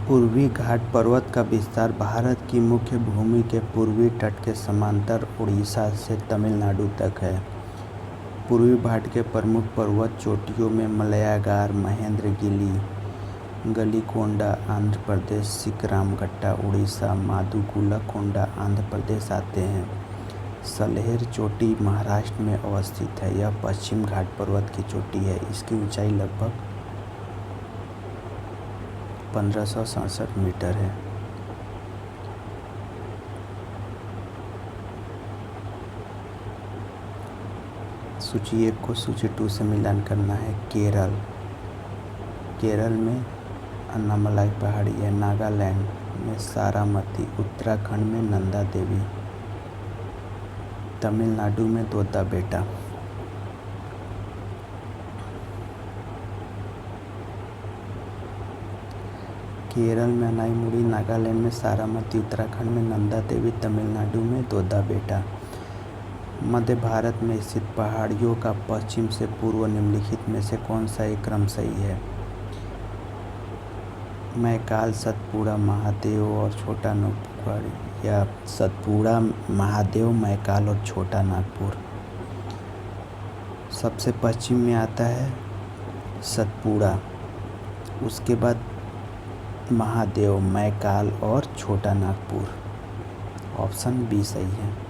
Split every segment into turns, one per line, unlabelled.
पूर्वी घाट पर्वत का विस्तार भारत की मुख्य भूमि के पूर्वी तट के समांतर उड़ीसा से तमिलनाडु तक है। पूर्वी घाट के प्रमुख पर्वत चोटियों में मलयागार, महेंद्रगिरी, गलीकोंडा आंध्र प्रदेश, सिकरामगट्टा उड़ीसा, मादुगुला-कोंडा आंध्र प्रदेश आते हैं। सल्हेर चोटी महाराष्ट्र में अवस्थित है। यह पश्चिम घाट पर्वत की चोटी है। इसकी ऊंचाई लगभग 1567 मीटर है। सूची 1 को सूची 2 से मिलान करना है। केरल में अन्नामलाई पहाड़ी है। नागालैंड में सारामती, उत्तराखंड में नंदा देवी, तमिलनाडु में दोदा बेटा। केरल में अनाईमुड़ी, नागालैंड में सारामती, उत्तराखंड में नंदा देवी, तमिलनाडु में दोदा बेटा। मध्य भारत में स्थित पहाड़ियों का पश्चिम से पूर्व निम्नलिखित में से कौन सा एक क्रम सही है? मैकाल, सतपुड़ा, महादेव और छोटा नागपुर, या सतपुड़ा, महादेव, मैकाल और छोटा नागपुर। सबसे पश्चिम में आता है सतपुड़ा, उसके बाद महादेव, मैकाल और छोटा नागपुर। ऑप्शन बी सही है।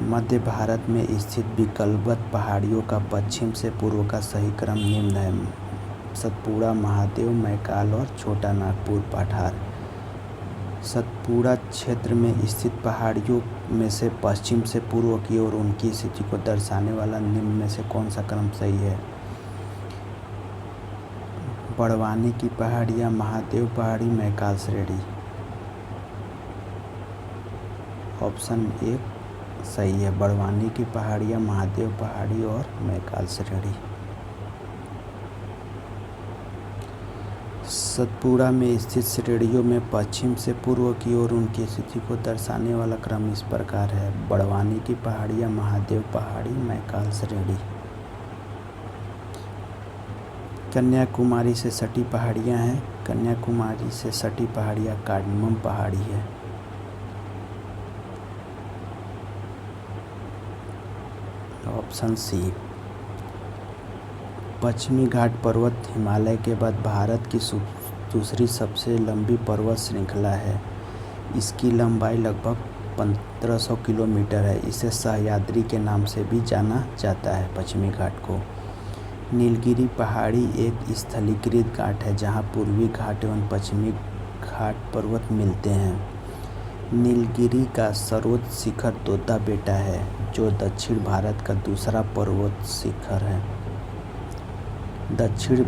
मध्य भारत में स्थित विकल्पबद्ध पहाड़ियों का पश्चिम से पूर्व का सही क्रम निम्न है। सतपुड़ा, महादेव, मैकाल और छोटा नागपुर पठार। सतपुड़ा क्षेत्र में स्थित पहाड़ियों में से पश्चिम से पूर्व की ओर उनकी स्थिति को दर्शाने वाला निम्न में से कौन सा क्रम सही है? बड़वानी की पहाड़ियाँ, महादेव पहाड़ी, मैकाल श्रेणी। ऑप्शन 1 सही है। बड़वानी की पहाड़ियाँ, महादेव पहाड़ी और मैकाल श्रेणी। सतपुड़ा में स्थित श्रेणियों में पश्चिम से पूर्व की ओर उनकी स्थिति को दर्शाने वाला क्रम इस प्रकार है: बड़वानी की पहाड़ियाँ, महादेव पहाड़ी, मैकाल श्रेणी। कन्याकुमारी से सटी पहाड़ियाँ हैं। कन्याकुमारी से सटी पहाड़ियाँ कार्डमम पहाड़ी है। Option C. पश्चिमी घाट पर्वत हिमालय के बाद भारत की दूसरी सबसे लंबी पर्वत श्रृंखला है। इसकी लंबाई लगभग 1500 किलोमीटर है। इसे सह्याद्री के नाम से भी जाना जाता है। पश्चिमी घाट को नीलगिरी पहाड़ी एक स्थलीकृत घाट है जहां पूर्वी घाट एवं पश्चिमी घाट पर्वत मिलते हैं। नीलगिरी का सर्वोच्च शिखर दोदा बेटा है, जो दक्षिण भारत का दूसरा पर्वत शिखर है। दक्षिण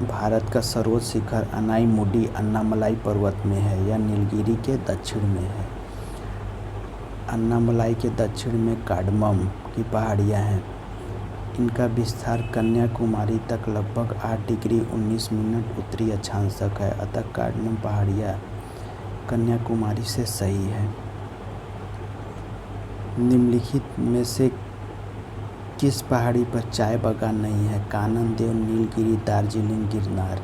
भारत का सर्वोच्च शिखर अनाईमुडी अन्नामलाई पर्वत में है। यह नीलगिरी के दक्षिण में है। अन्नामलाई के दक्षिण में कार्डमम की पहाड़ियाँ हैं। इनका विस्तार कन्याकुमारी तक लगभग 8 डिग्री 19 मिनट उत्तरी अक्षांश तक है। अतः कार्डमम पहाड़ियाँ कन्याकुमारी से सही है। निम्नलिखित में से किस पहाड़ी पर चाय बागान नहीं है? कानन देव, नीलगिरी, दार्जिलिंग, गिरनार।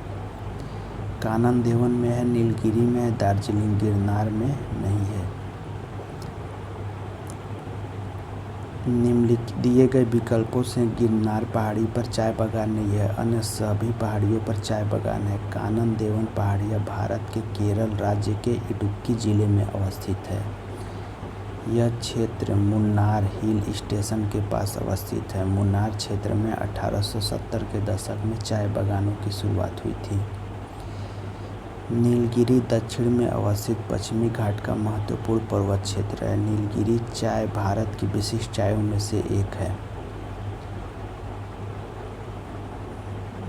कानन देवन में है, नीलगिरी में है, दार्जिलिंग, गिरनार में नहीं है। निम्नलिखित दिए गए विकल्पों से गिरनार पहाड़ी पर चाय बागान नहीं है। अन्य सभी पहाड़ियों पर चाय बागान है। कानन देवन पहाड़ियाँ भारत के केरल राज्य के इडुक्की जिले में अवस्थित है। यह क्षेत्र मुन्नार हिल स्टेशन के पास अवस्थित है। मुन्नार क्षेत्र में 1870 के दशक में चाय बागानों की शुरुआत हुई थी। नीलगिरी दक्षिण में अवस्थित पश्चिमी घाट का महत्वपूर्ण पर्वत क्षेत्र है। नीलगिरी चाय भारत की विशिष्ट चायों में से एक है।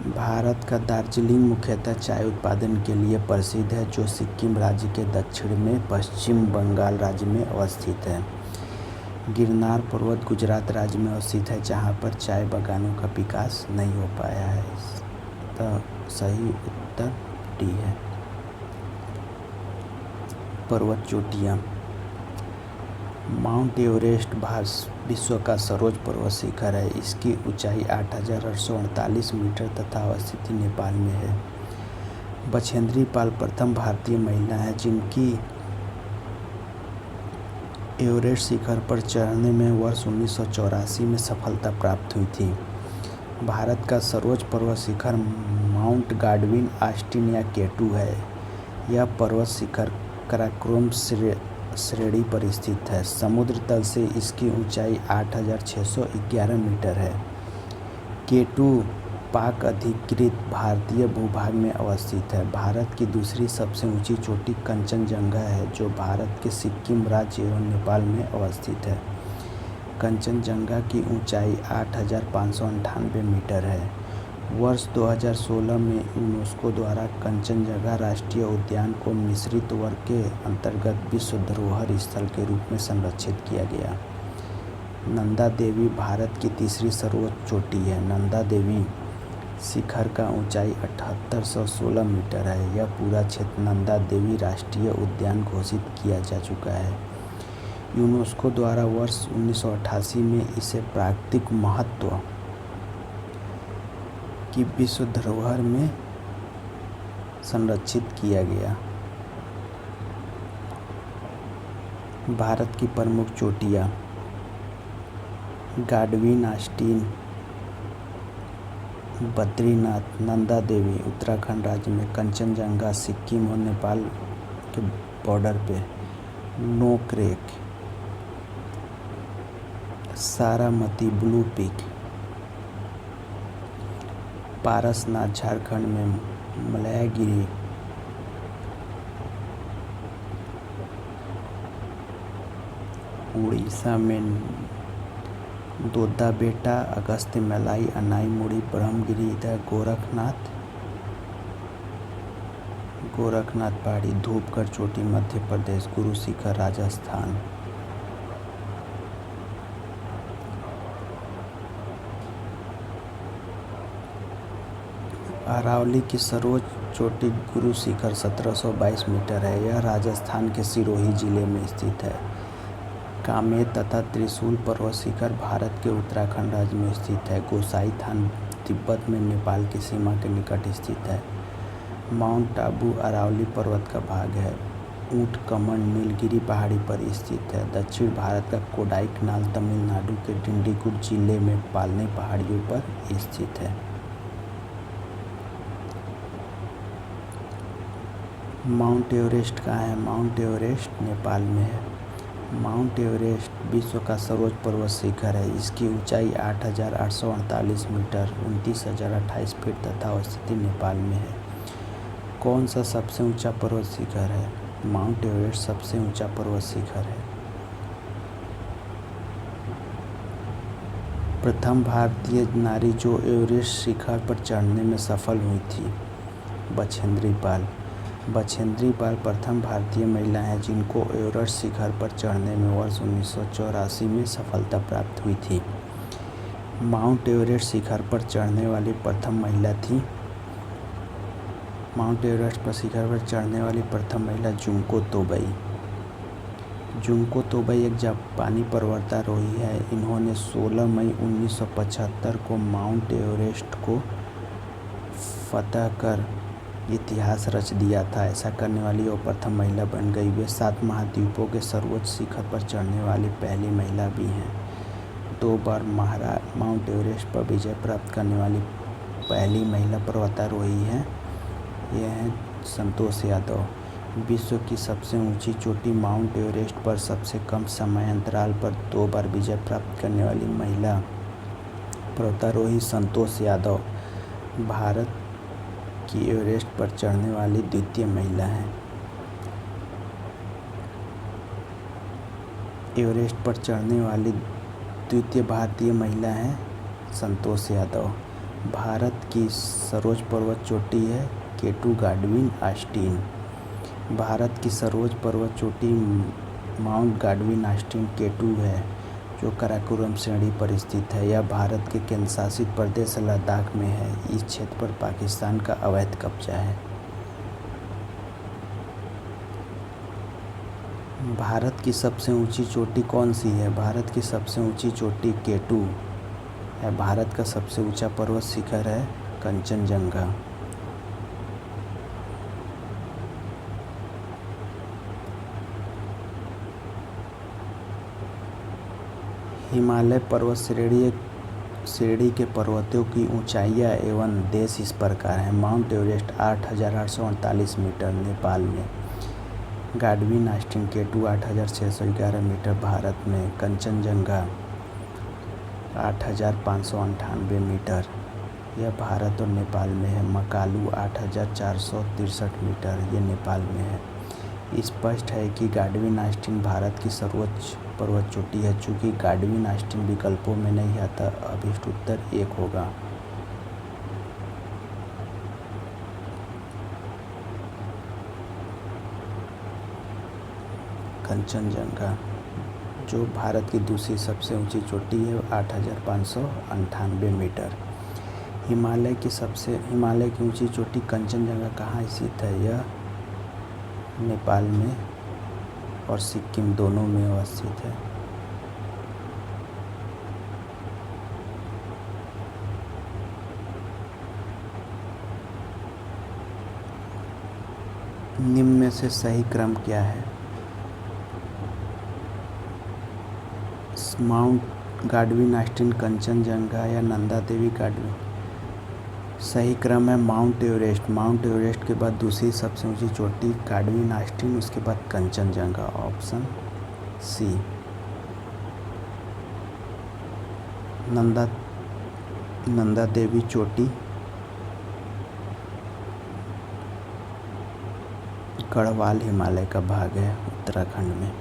भारत का दार्जिलिंग मुख्यतः चाय उत्पादन के लिए प्रसिद्ध है, जो सिक्किम राज्य के दक्षिण में पश्चिम बंगाल राज्य में अवस्थित है। गिरनार पर्वत गुजरात राज्य में अवस्थित है, जहां पर चाय बागानों का विकास नहीं हो पाया है। तो सही उत्तर डी है। पर्वत चोटियाँ माउंट एवरेस्ट विश्व का सर्वोच्च पर्वत शिखर है। इसकी ऊंचाई 8,848 मीटर तथा अवस्थिति नेपाल में है। बछेंद्री पाल प्रथम भारतीय महिला है जिनकी एवरेस्ट शिखर पर चढ़ने में वर्ष 1984 में सफलता प्राप्त हुई थी। भारत का सर्वोच्च पर्वत शिखर माउंट गॉडविन ऑस्टिन या केटू है। यह पर्वत शिखर काराकोरम श्रेणी पर स्थित है। समुद्र तल से इसकी ऊंचाई 8,611 मीटर है। केटू पाक अधिकृत भारतीय भूभाग में अवस्थित है। भारत की दूसरी सबसे ऊंची चोटी कंचनजंगा है जो भारत के सिक्किम राज्य एवं नेपाल में अवस्थित है। कंचनजंगा की ऊंचाई 8,598 मीटर है। वर्ष 2016 में यूनेस्को द्वारा कंचनजंगा राष्ट्रीय उद्यान को मिश्रित वर्ग के अंतर्गत विश्व धरोहर स्थल के रूप में संरक्षित किया गया। नंदा देवी भारत की तीसरी सर्वोच्च चोटी है। नंदा देवी शिखर का ऊंचाई 7,816 मीटर है। यह पूरा क्षेत्र नंदा देवी राष्ट्रीय उद्यान घोषित किया जा चुका है। यूनेस्को द्वारा वर्ष 1988 में इसे प्राकृतिक महत्व की विश्व धरोहर में संरक्षित किया गया। भारत की प्रमुख चोटियाँ गॉडविन ऑस्टिन, बद्रीनाथ, नंदा देवी उत्तराखंड राज्य में, कंचनजंगा सिक्किम और नेपाल के बॉर्डर पे, नोक्रेक, सारामती, ब्लू पीक, पारसनाथ झारखंड में, मलयागिरी, उड़ीसा में दोदा बेटा, अगस्त्य मलाई, अनाईमुड़ी, ब्रह्मगिरी, इधर गोरखनाथ पहाड़ी, धूपगढ़ चोटी मध्य प्रदेश, गुरु शिखर राजस्थान। अरावली की सर्वोच्च चोटी गुरु शिखर 1722 मीटर है। यह राजस्थान के सिरोही जिले में स्थित है। कामेत तथा त्रिशूल पर्वत शिखर भारत के उत्तराखंड राज्य में स्थित है। गोसाई थान तिब्बत में नेपाल की सीमा के निकट स्थित है। माउंट आबू अरावली पर्वत का भाग है। ऊंट कमर नीलगिरी पहाड़ी पर स्थित है। दक्षिण भारत का कोडाईकनाल तमिलनाडु के डिंडीगुल जिले में पालने पहाड़ियों पर स्थित है। माउंट एवरेस्ट कहाँ है? माउंट एवरेस्ट नेपाल में है। माउंट एवरेस्ट विश्व का सर्वोच्च पर्वत शिखर है। इसकी ऊंचाई 8,848 मीटर 29,028 फीट तथा अवस्थिति नेपाल में है। कौन सा सबसे ऊंचा पर्वत शिखर है? माउंट एवरेस्ट सबसे ऊंचा पर्वत शिखर है। प्रथम भारतीय नारी जो एवरेस्ट शिखर पर चढ़ने में सफल हुई थी बछेंद्री पाल। बछेंद्री पाल प्रथम भारतीय महिला हैं जिनको एवरेस्ट शिखर पर चढ़ने में वर्ष 1984 में सफलता प्राप्त हुई थी। माउंट एवरेस्ट शिखर पर चढ़ने वाली प्रथम महिला थी। माउंट एवरेस्ट पर शिखर पर चढ़ने वाली प्रथम महिला जुंको तोबई। जुंको तोबई एक जापानी पर्वतारोही है। इन्होंने 16 मई 1975 को माउंट एवरेस्ट को फतह कर इतिहास रच दिया था। ऐसा करने वाली वो प्रथम महिला बन गई। वे 7 महाद्वीपों के सर्वोच्च शिखर पर चढ़ने वाली पहली महिला भी हैं। 2 बार माउंट एवरेस्ट पर विजय प्राप्त करने वाली पहली महिला पर्वतारोही हैं। ये हैं संतोष यादव। विश्व की सबसे ऊंची चोटी माउंट एवरेस्ट पर सबसे कम समय अंतराल पर 2 बार विजय प्राप्त करने वाली महिला पर्वतारोही संतोष यादव भारत की एवरेस्ट पर चढ़ने वाली द्वितीय महिला हैं। एवरेस्ट पर चढ़ने वाली द्वितीय भारतीय महिला हैं संतोष यादव। भारत की सर्वोच्च पर्वत चोटी है केटू गॉडविन ऑस्टिन। भारत की सर्वोच्च पर्वत चोटी माउंट गॉडविन ऑस्टिन केटू है जो काराकोरम श्रेणी पर स्थित है। यह भारत के केंद्रशासित प्रदेश लद्दाख में है। इस क्षेत्र पर पाकिस्तान का अवैध कब्जा है। भारत की सबसे ऊंची चोटी कौन सी है? भारत की सबसे ऊंची चोटी केटू है। भारत का सबसे ऊंचा पर्वत शिखर है कंचनजंगा। हिमालय पर्वत श्रेणी के पर्वतों की ऊंचाइयां एवं देश इस प्रकार हैं। माउंट एवरेस्ट 8,848 मीटर नेपाल में। गाडविन ऑस्टिन केटू 8,611 मीटर भारत में। कंचनजंगा 8,598 मीटर, यह भारत और नेपाल में है। मकालू 8,463 मीटर, ये नेपाल में है। स्पष्ट है कि गाडविन ऑस्टिन भारत की सर्वोच्च पर्वत चोटी है। चूँकि गाडविन ऑस्टिन विकल्पों में नहीं आता, अभिष्ट उत्तर 1 होगा। कंचनजंगा जो भारत की दूसरी सबसे ऊंची चोटी है 8,598 मीटर। हिमालय की ऊंची चोटी कंचनजंगा कहाँ स्थित है? यह नेपाल में और सिक्किम दोनों में अवस्थित है। निम्न में से सही क्रम क्या है? माउंट गाडविन ऑस्टिन, कंचनजंगा या नंदा देवी गाडविन? सही क्रम है माउंट एवरेस्ट। माउंट एवरेस्ट के बाद दूसरी सबसे ऊंची चोटी गाडविन ऑस्टिन, उसके बाद कंचनजंगा। Option C. नंदा देवी चोटी गढ़वाल हिमालय का भाग है उत्तराखंड में।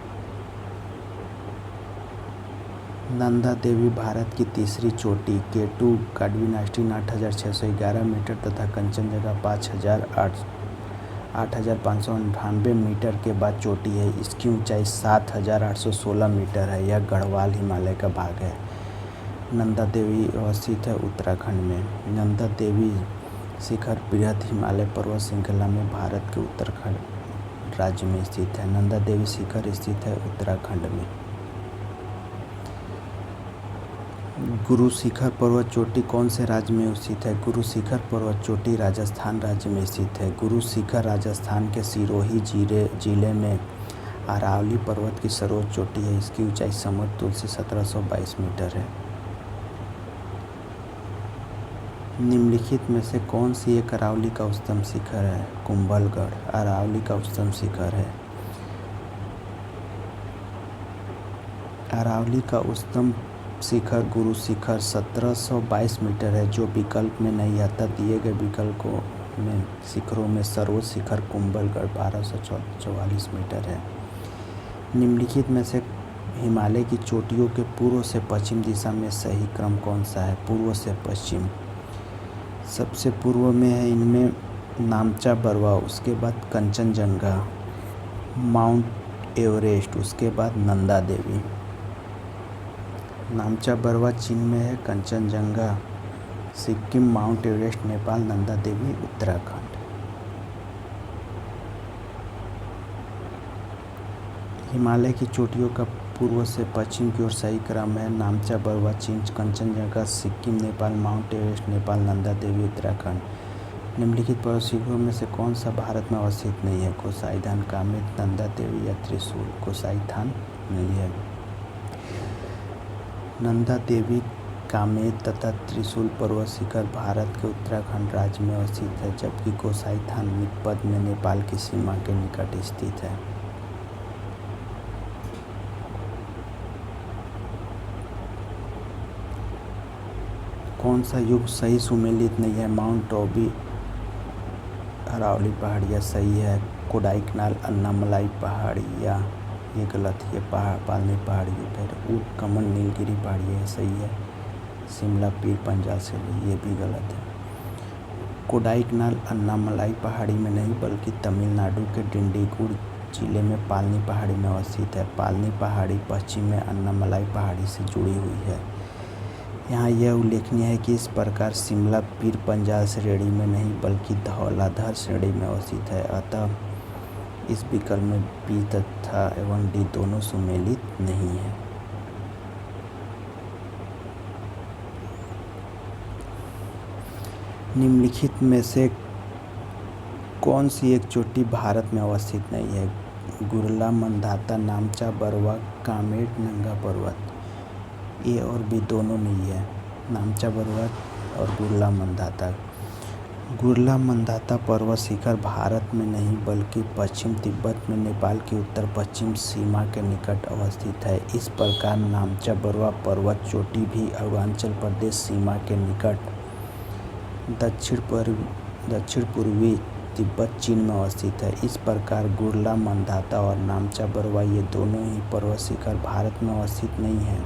नंदा देवी भारत की तीसरी चोटी केटू गाडविन ऑस्टिन 8,611 मीटर तथा कंचनजंगा 8,598 मीटर के बाद चोटी है। इसकी ऊंचाई 7,816 मीटर है। यह गढ़वाल हिमालय का भाग है। नंदा देवी अवस्थित है उत्तराखंड में। नंदा देवी शिखर बृहद हिमालय पर्वत श्रृंखला में भारत के उत्तराखंड राज्य में स्थित है। नंदा देवी शिखर स्थित है उत्तराखंड में। गुरु शिखर पर्वत चोटी कौन से राज्य में स्थित है? गुरु शिखर पर्वत चोटी राजस्थान राज्य में स्थित है। गुरु शिखर राजस्थान के सिरोही जिले में अरावली पर्वत की सर्वोच्च चोटी है। इसकी ऊंचाई समतुल से 1722 मीटर है। निम्नलिखित में से कौन सी एक अरावली का उच्चतम शिखर है? कुंभलगढ़ अरावली का उच्चतम शिखर है। अरावली का उच्चतम शिखर गुरु शिखर 1722 मीटर है, जो विकल्प में नहीं आता। दिए गए विकल्पों में शिखरों में सर्वोच्च शिखर कुंभलगढ़ 1244 मीटर है। निम्नलिखित में से हिमालय की चोटियों के पूर्व से पश्चिम दिशा में सही क्रम कौन सा है? पूर्व से पश्चिम सबसे पूर्व में है इनमें नामचा बरवा, उसके बाद कंचनजंगा, माउंट एवरेस्ट, उसके बाद नंदा देवी। नामचा बरवा चीन में है, कंचनजंगा सिक्किम, माउंट एवरेस्ट नेपाल, नंदा देवी उत्तराखंड। हिमालय की चोटियों का पूर्व से पश्चिम की ओर सही क्रम है नामचा बरवा चीन, कंचनजंगा सिक्किम नेपाल, माउंट एवरेस्ट नेपाल, नंदा देवी उत्तराखंड। निम्नलिखित पर्वत शिखरों में से कौन सा भारत में अवस्थित नहीं है? गोसाईथान, कामेत, नंदा देवी या त्रिशूल? गोसाईथान नहीं है। नंदा देवी, कामेत तथा त्रिशूल पर्वत शिखर भारत के उत्तराखंड राज्य में अवस्थित है, जबकि गोसाईथान निकपत में नेपाल की सीमा के निकट स्थित है। कौन सा युग सही सुमेलित नहीं है? माउंट आबू अरावली पहाड़ियाँ सही है। कोडाईकनाल अन्नामलाई पहाड़ियाँ ये गलत है। पालनी पहाड़ी फिर ऊट कमल नीलगिरी पहाड़ियाँ सही है। शिमला पीर पंजाल से ये भी गलत है। कोडाईकनाल अन्नामलाई पहाड़ी में नहीं बल्कि तमिलनाडु के डिंडीगुल जिले में पालनी पहाड़ी में अवस्थित है। पालनी पहाड़ी पश्चिम में अन्नामलाई पहाड़ी से जुड़ी हुई है। यहाँ यह उल्लेखनीय है कि इस प्रकार शिमला पीर पंजाल श्रेणी में नहीं बल्कि धौलाधर श्रेणी में अवस्थित है। अतः इस विकल्प में बी तथा एवं डी दोनों सुमेलित नहीं है। निम्नलिखित में से कौन सी एक चोटी भारत में अवस्थित नहीं है? गुरला, मंदाता, नामचा, बरवा, कामेट, नंगा पर्वत। ए और बी दोनों नहीं है, नामचा पर्वत और गुरला मंदाता। गुरला मंदाता पर्वत शिखर भारत में नहीं बल्कि पश्चिम तिब्बत में नेपाल की उत्तर पश्चिम सीमा के निकट अवस्थित है। इस प्रकार नामचा बरवा पर्वत चोटी भी अरुणाचल प्रदेश सीमा के निकट दक्षिण पूर्वी तिब्बत चीन में अवस्थित है। इस प्रकार गुरला मंदाता और नामचा बरवा ये दोनों ही पर्वत शिखर भारत में अवस्थित नहीं हैं।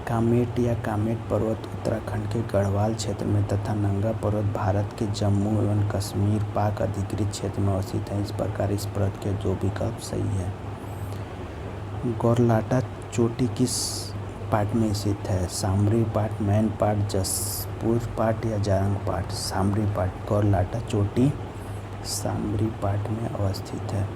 कामेट या कामेट पर्वत उत्तराखंड के गढ़वाल क्षेत्र में तथा नंगा पर्वत भारत के जम्मू एवं कश्मीर पाक अधिकृत क्षेत्र में अवस्थित है। इस प्रकार इस पर्वत के दो विकल्प सही है। गौरलाटा चोटी किस पाट में स्थित है? सामरी पाट, मैन पाट, जसपुर पाट या जारंग पाट? सामरी पाट। गौरलाटा चोटी सामरी पाट में अवस्थित है।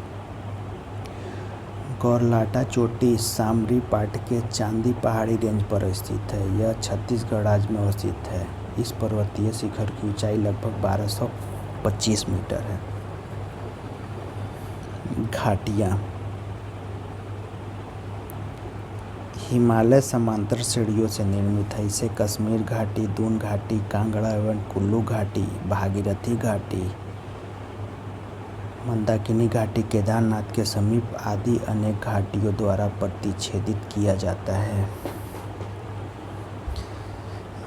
गौरलाटा चोटी सामरी पाट के चांदी पहाड़ी रेंज पर स्थित है। यह छत्तीसगढ़ राज्य में अवस्थित है। इस पर्वतीय शिखर की ऊंचाई लगभग 1225 मीटर है। घाटियाँ। हिमालय समांतर श्रेणियों से निर्मित है। इसे कश्मीर घाटी, दून घाटी, कांगड़ा एवं कुल्लू घाटी, भागीरथी घाटी, मंदाकिनी घाटी, केदारनाथ के समीप आदि अनेक घाटियों द्वारा प्रतिच्छेदित किया जाता है।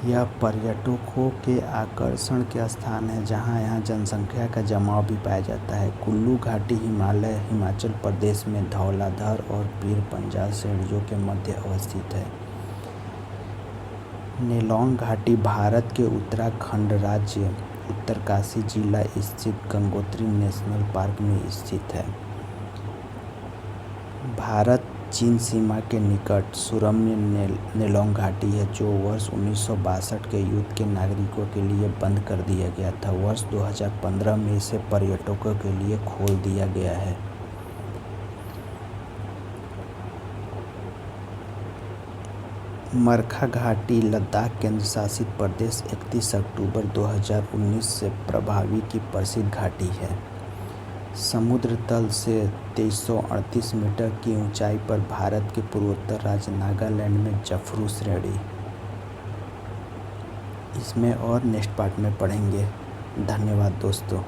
यह पर्यटकों के आकर्षण के स्थान है जहाँ यहाँ जनसंख्या का जमाव भी पाया जाता है। कुल्लू घाटी हिमाचल प्रदेश में धौलाधर और पीर पंजाल श्रेणियों के मध्य अवस्थित है। नेलोंग घाटी भारत के उत्तराखंड राज्य उत्तरकाशी जिला स्थित गंगोत्री नेशनल पार्क में स्थित है। भारत चीन सीमा के निकट सुरम्य नेलोंग घाटी है जो वर्ष 1962 के युद्ध के नागरिकों के लिए बंद कर दिया गया था। वर्ष 2015 में इसे पर्यटकों के लिए खोल दिया गया है। मरखा घाटी लद्दाख केंद्र शासित प्रदेश 31 अक्टूबर 2019 से प्रभावी की प्रसिद्ध घाटी है। समुद्र तल से 2338 मीटर की ऊंचाई पर भारत के पूर्वोत्तर राज्य नागालैंड में जफरू श्रेणी। इसमें और नेक्स्ट पार्ट में पढ़ेंगे। धन्यवाद दोस्तों।